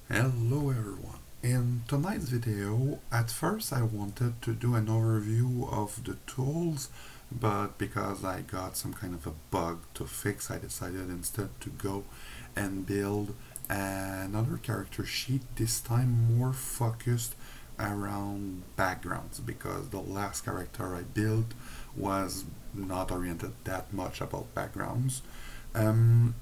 Hello everyone. In tonight's video, at first I wanted to do an overview of the tools, but because I got some kind of a bug to fix, I decided instead to go and build another character sheet, this time more focused around backgrounds, because the last character I built was not oriented that much about backgrounds. Um,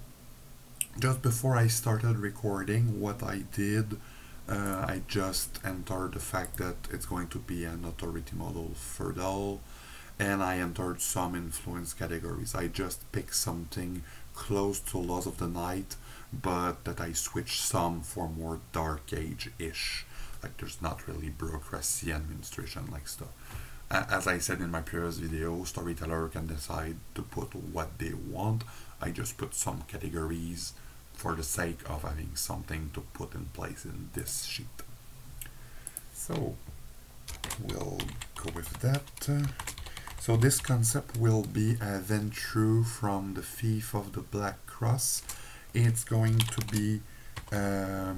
just before I started recording, what I did, I just entered the fact that it's going to be an authority model for Dell, and I entered some influence categories. I just picked something close to Laws of the Night, but that I switched some for more Dark Age-ish. Like there's not really bureaucracy administration like stuff. As I said in my previous video, storyteller can decide to put what they want. I just put some categories for the sake of having something to put in place in this sheet. So we'll go with that. So this concept will be a Ventrue from the Fiefs of the Black Cross. It's going to be a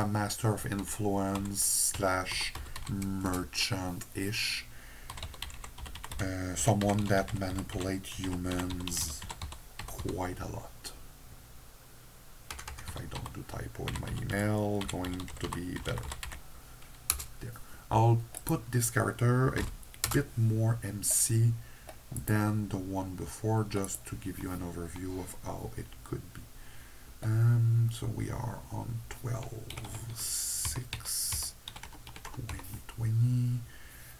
master of influence slash merchant-ish. Someone that manipulates humans quite a lot. If I don't do typo in my email, going to be better. There. I'll put this character a bit more MC than the one before, just to give you an overview of how it could be. So we are on 12/6/2020,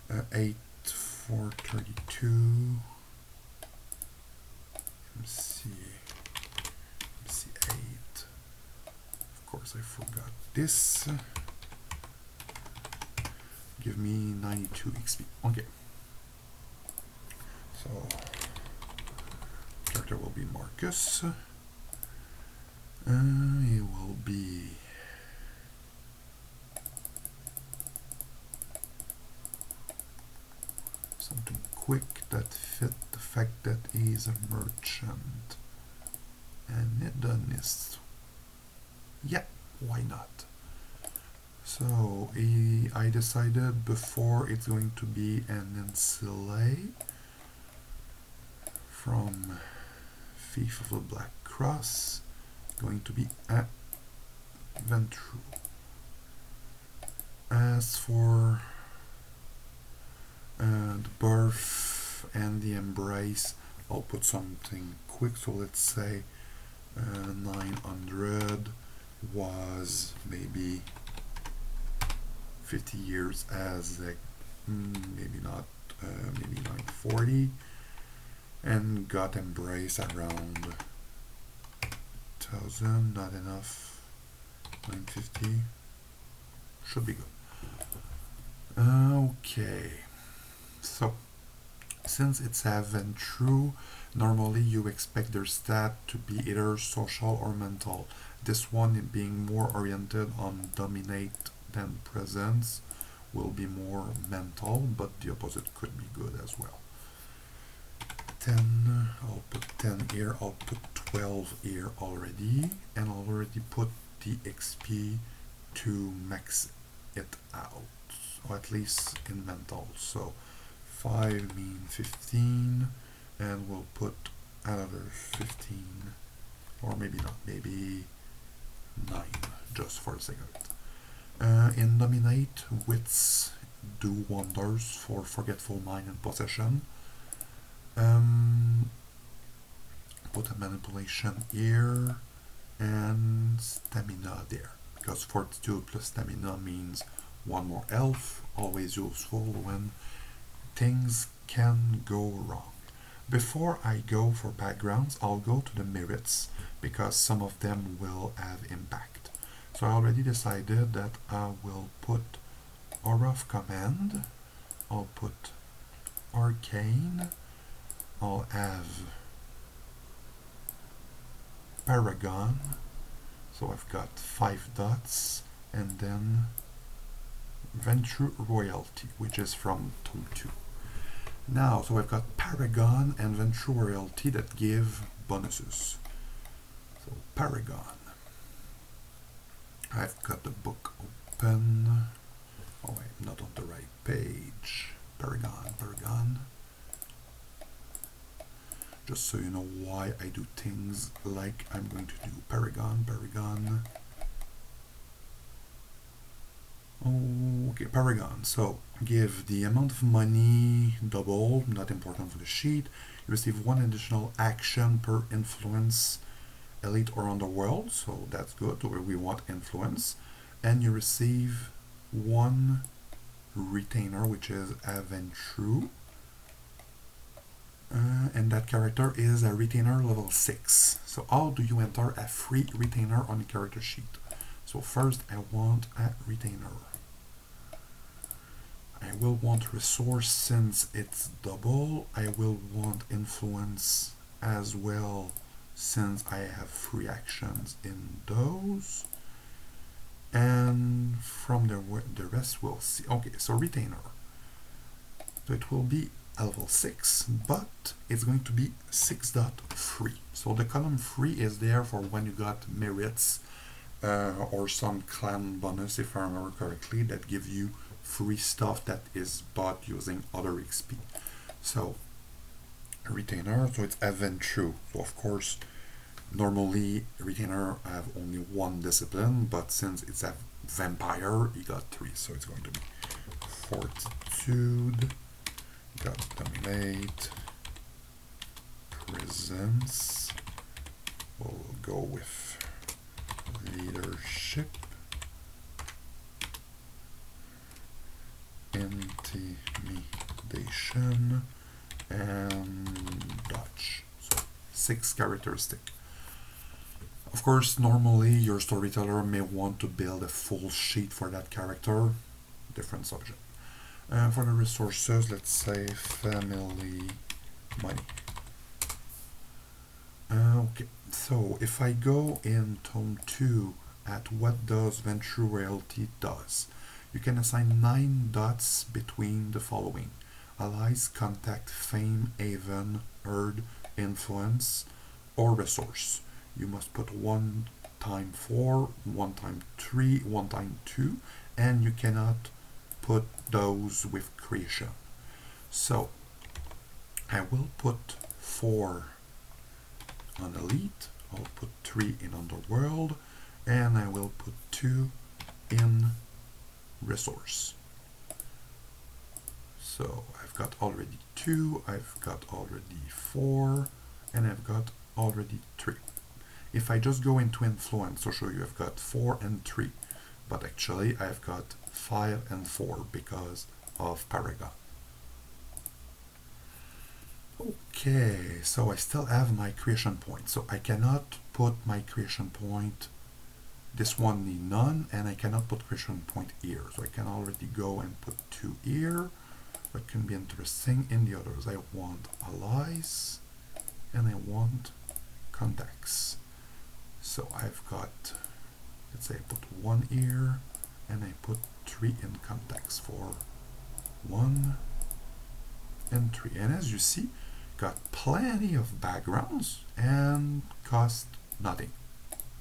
8/4/32. MC 8. Of course, I forgot this. Give me 92 XP. Okay. So, character will be Marcus. It will be something quick that fit the fact that he's a merchant. And hedonist. Yeah, why not? So I decided before it's going to be an Ensilay from Fiefs of the Black Cross, going to be a Ventrue. As for the birth and the embrace, I'll put something quick. So let's say 900 was maybe 50 years as like, maybe not, maybe 940, and got embrace around 1000, not enough, 950, should be good. Okay, so since it's a Ventrue, normally you expect their stat to be either social or mental. This one being more oriented on dominate than presence will be more mental, but the opposite could be good as well. 10, I'll put 10 here, I'll put 12 here already, and I'll already put the XP to max it out, or at least in mental. So 5 mean 15, and we'll put another 15, or maybe not, maybe 9, just for a second. In Dominate, wits do wonders for Forgetful Mind and Possession. Put a manipulation here and stamina there, because fortitude plus stamina means 1 more health, always useful when things can go wrong. Before I go for backgrounds, I'll go to the merits, because some of them will have impact. So I already decided that I will put Aura of Command, I'll put Arcane, I'll have Paragon, so I've got 5 dots, and then Ventrue Royalty, which is from Tome 2. Now, so I've got Paragon and Ventrue Royalty that give bonuses. So Paragon. I've got the book open. Oh wait, I'm not on the right page. Paragon. Just so you know why I do things like I'm going to do. Paragon. Okay, Paragon. So give the amount of money double, not important for the sheet. You receive one additional action per influence, elite or underworld, so that's good. We want influence. And you receive one retainer, which is a Ventrue. And that character is a retainer level 6. So how do you enter a free retainer on the character sheet? So first I want a retainer. I will want resource since it's double. I will want influence as well since I have free actions in those. And from the rest we'll see. Okay, so retainer. So it will be level 6, but it's going to be 6.3. So the column 3 is there for when you got merits or some clan bonus, if I remember correctly, that give you free stuff that is bought using other XP. So a retainer, so it's a Ventrue. So of course, normally a retainer have only one discipline, but since it's a vampire, you got 3, so it's going to be fortitude. Got dominate, presence. We'll go with leadership, intimidation, and dodge. So 6 characteristic. Of course, normally your storyteller may want to build a full sheet for that character. Different subject. For the resources, let's say family money. Okay, so if I go in Tome 2 at what does Ventrue royalty does, you can assign 9 dots between the following: allies, contact, fame, haven, herd, influence, or resource. You must put 1 time 4, 1 time 3, 1 time 2, and you cannot put those with creation. So I will put 4 on elite, I'll put 3 in underworld, and I will put 2 in resource. So I've got already 2, I've got already 4, and I've got already 3. If I just go into influence, I'll show you I've got 4 and 3, but actually I've got 5 and 4 because of Paragon. Okay, so I still have my creation point, so I cannot put my creation point, this one need none, and I cannot put creation point here, so I can already go and put 2 here. What can be interesting in the others, I want allies and I want contacts. So I've got, let's say I put 1 here and I put 3 in contacts for 1 and 3. And as you see, got plenty of backgrounds and cost nothing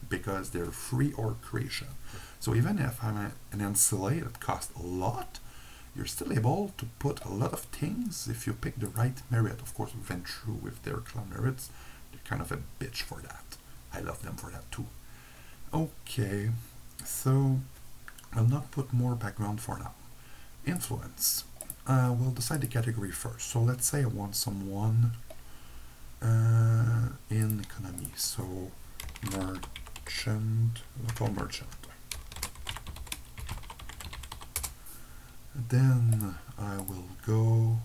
because they're free or creation. So even if I'm an NCLA that costs a lot, you're still able to put a lot of things if you pick the right merit. Of course, Ventrue with their clan merits, they're kind of a bitch for that. I love them for that too. Okay, so I'll not put more background for now. Influence. We'll decide the category first. So let's say I want someone in economy. So merchant, local merchant. Then I will go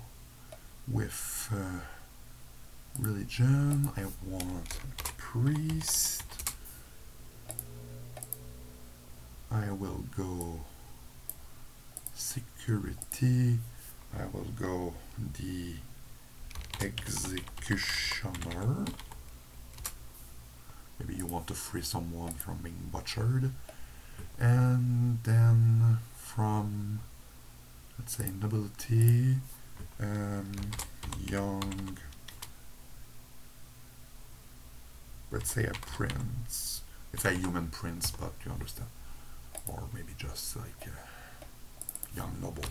with religion. I want priest. I will go security. I will go the executioner. Maybe you want to free someone from being butchered. And then from, let's say, nobility, young, let's say a prince. It's a human prince, but you understand. or maybe just like a young noble.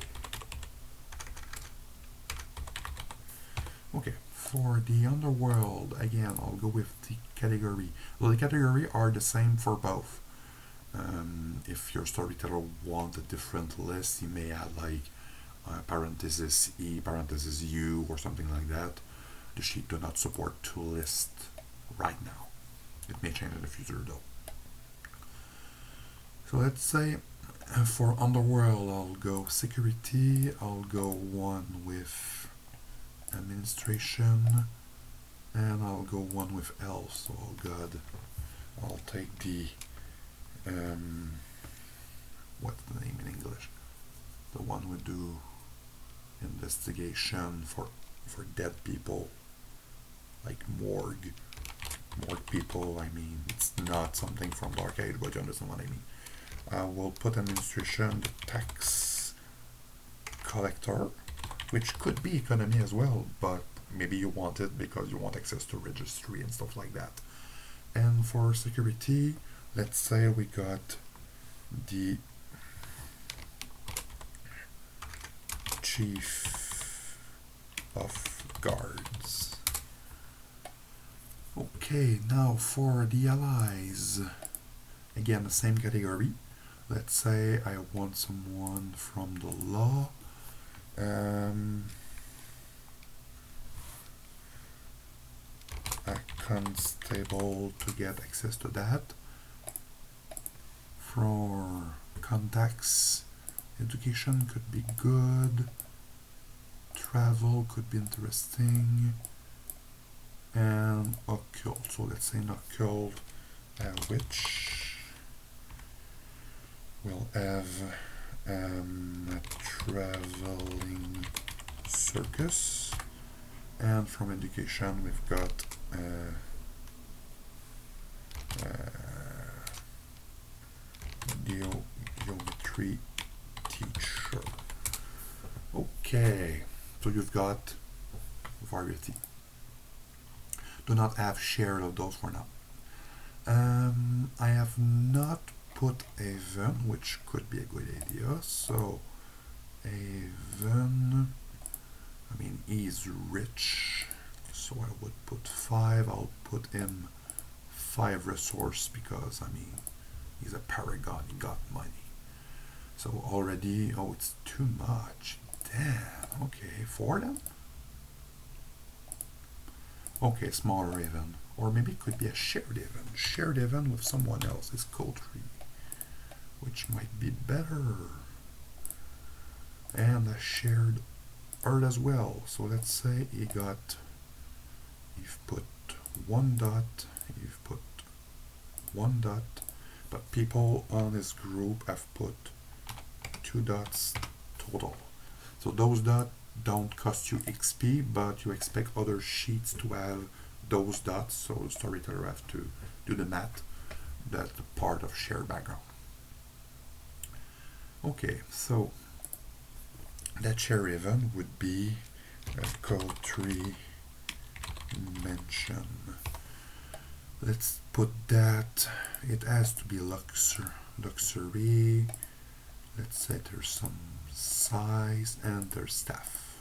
Okay, for the underworld, again, I'll go with the category. Well, the category are the same for both. If your storyteller wants a different list, he may add like parenthesis E, parenthesis U, or something like that. The sheet do not support two lists right now. It may change in the future though. So let's say for underworld, I'll go security, I'll go one with administration, and I'll go one with else. So I'll take the what's the name in English? The one we do investigation for dead people, like morgue people. I mean, it's not something from Dark Age, but you understand what I mean. We'll put administration, the tax collector, which could be economy as well, but maybe you want it because you want access to registry and stuff like that. And for security, let's say we got the chief of guards. Okay, now for the allies, again the same category. Let's say I want someone from the law. A constable to get access to that. For contacts, education could be good, travel could be interesting, and occult. So let's say an occult witch will have a traveling circus, and from education we've got geometry teacher. Okay, so you've got variety. Do not have shared of those for now. I have not put Avon, which could be a good idea. So Avon, I mean, he's rich, so I would put 5. I'll put him 5 resource because, I mean, he's a paragon, he got money. So already, oh, it's too much. Damn, okay, 4 then? Okay, smaller Avon. Or maybe it could be a shared Avon. Shared Avon with someone else is Coterie, which might be better. And a shared Earth as well. So let's say you've put 1 dot, you've put 1 dot, but people on this group have put 2 dots total. So those dots don't cost you XP, but you expect other sheets to have those dots, so the storyteller have to do the math. That's the part of shared background. Okay, so that shared event would be a Coterie mention. Let's put that, it has to be luxury. Let's say there's some size and there's staff.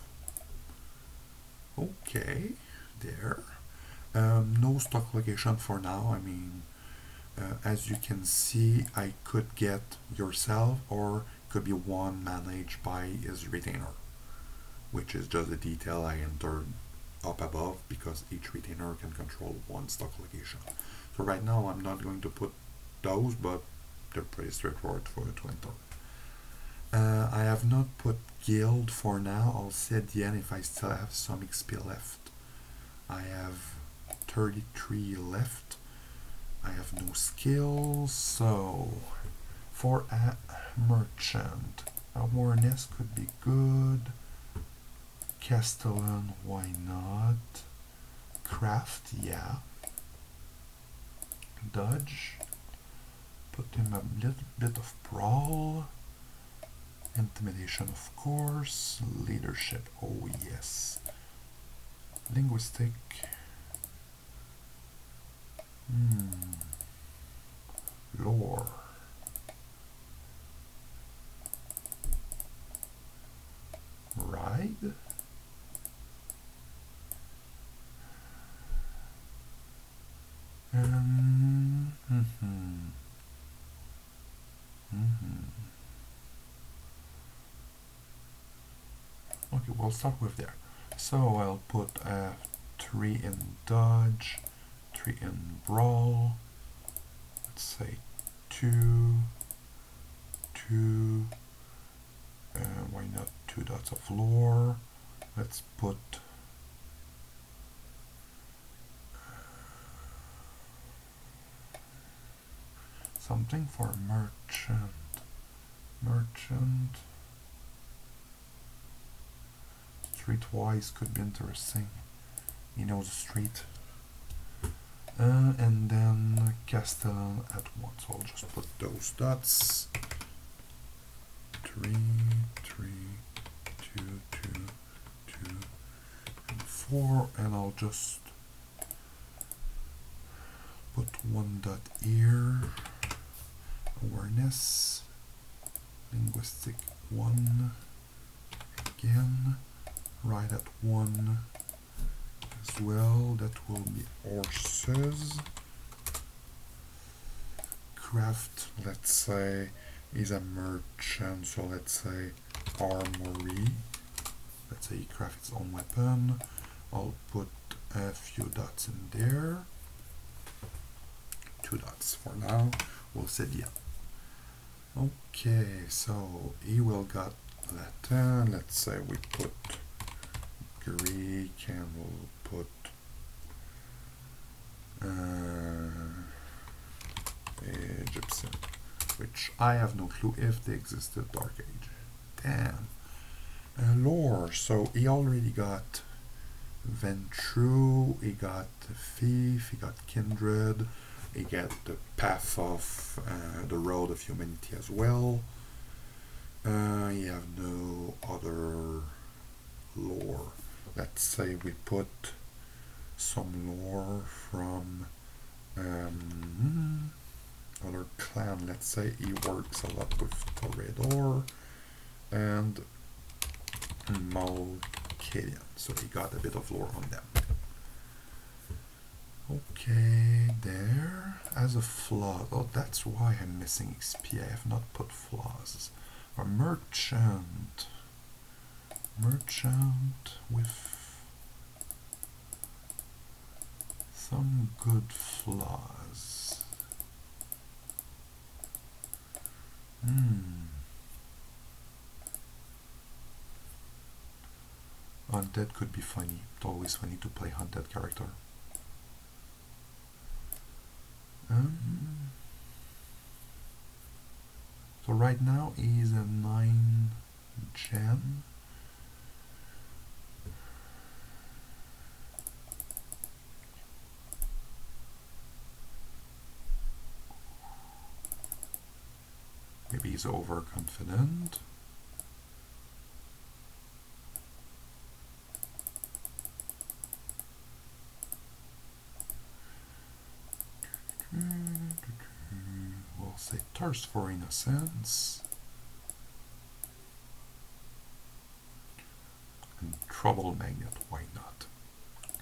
Okay, there. No stock location for now. I mean, as you can see, I could get yourself, or could be one managed by his retainer, which is just a detail I entered up above because each retainer can control 1 stock location. So right now I'm not going to put those, but they're pretty straightforward for to enter. I have not put guild for now. I'll see at the end if I still have some XP left. I have 33 left. I have no skills, so for a merchant, awareness could be good. Castellan, why not? Craft, yeah. Dodge, put him a little bit of brawl. Intimidation, of course. Leadership, oh yes. Linguistic. Lore. we'll start with there. So I'll put 3 in dodge, 3 in brawl, let's say 2, 2, why not 2 dots of lore, let's put something for merchant, streetwise could be interesting, he knows the street. And then Castellan at 1, so I'll just put those dots. 3, 3, 2, 2, 2, and 4, and I'll just put 1 dot here. Awareness, linguistic 1, again, right at 1 as well, that will be horses. Craft, let's say, is a merchant, so let's say armory. Let's say he crafts his own weapon. I'll put a few dots in there. 2 dots for now. We'll say bien. Okay, so he will got Latin. Let's say we put Greek, and we'll put Egyptian, which I have no clue if they existed Dark Age. Damn. Lore, so he already got Ventrue, he got Fiefs, he got Kindred, he got the Path of the Road of Humanity as well. You have no other lore. Let's say we put some lore from other clan. Let's say he works a lot with Toreador and Malkadian, so he got a bit of lore on them. Okay, there. As a flaw, oh, that's why I'm missing XP. I have not put flaws. A merchant with some good flaws. Undead could be funny. It's always funny to play undead character. So right now he's a 9 gen. Maybe he's overconfident. We'll say thirst for innocence. And trouble magnet, why not?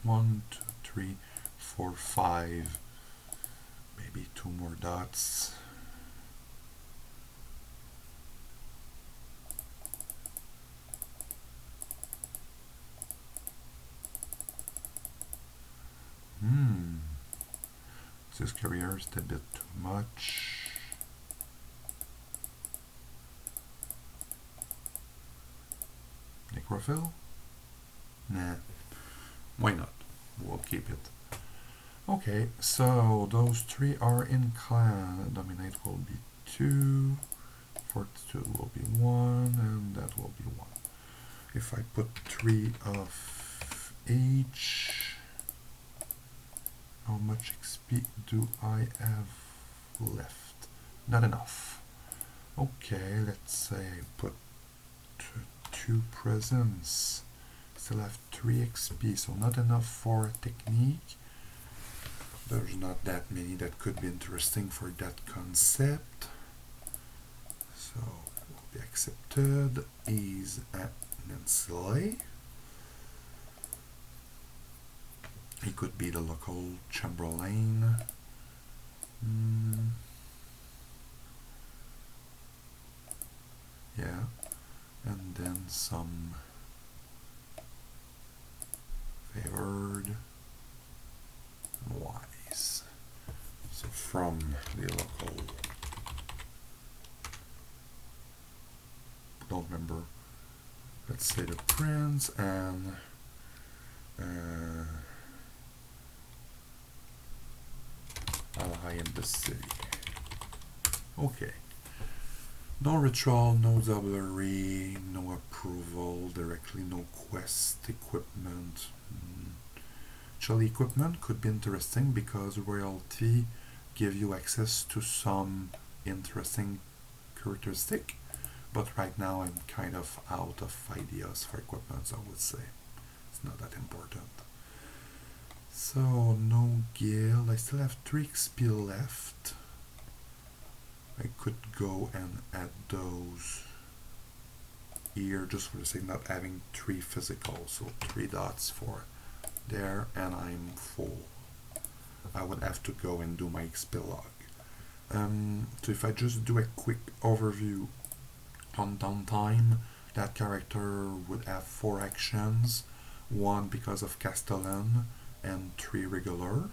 1, 2, 3, 4, 5. Maybe 2 more dots. This career is a bit too much. Necrophil? Nah. Why not? We'll keep it. Okay, so those 3 are in clan. Dominate will be 2. Fortitude will be 1, and that will be 1. If I put 3 of each, how much XP do I have left? Not enough. Okay, let's say put 2 presents. Still have 3 XP, so not enough for a technique. There's not that many that could be interesting for that concept. So it will be accepted. Is at Nansley. He could be the local Chamberlain. Yeah. And then some favored wise. So from the local, don't remember, let's say the prince and ally in the city. Okay. No ritual, no doublery, no approval directly, no quest, equipment. Actually, equipment could be interesting because royalty give you access to some interesting characteristic, but right now I'm kind of out of ideas for equipment, so I would say it's not that important. So no guild, I still have 3 XP left. I could go and add those here just for the sake of not having 3 physical, so 3 dots for there, and I'm full. I would have to go and do my XP log. So if I just do a quick overview on downtime, that character would have 4 actions, 1 because of Castellan and 3 regular.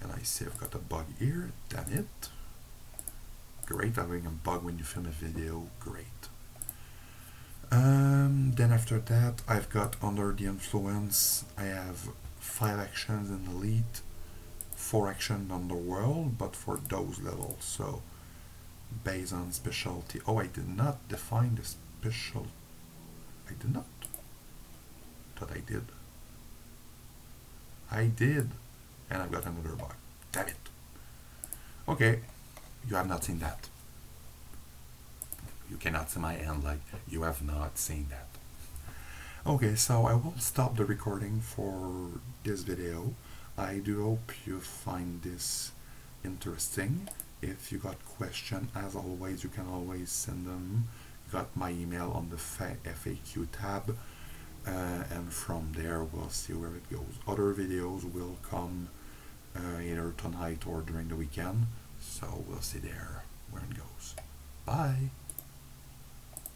And I see I've got a bug here, damn it. Great, having a bug when you film a video, great. Then after that, I've got Under the Influence. I have 5 actions in Elite, 4 actions on the World, but for those levels, so based on specialty. Oh, I did not define the special. I did not. Thought I did. I did, and I've got another bug. Damn it. Okay, you have not seen that. You cannot see my hand like you have not seen that. Okay, so I will stop the recording for this video. I do hope you find this interesting. If you got questions, as always, you can always send them. You got my email on the FAQ tab, and from there we'll see where it goes. Other videos will come either tonight or during the weekend, so we'll see there where it goes. Bye!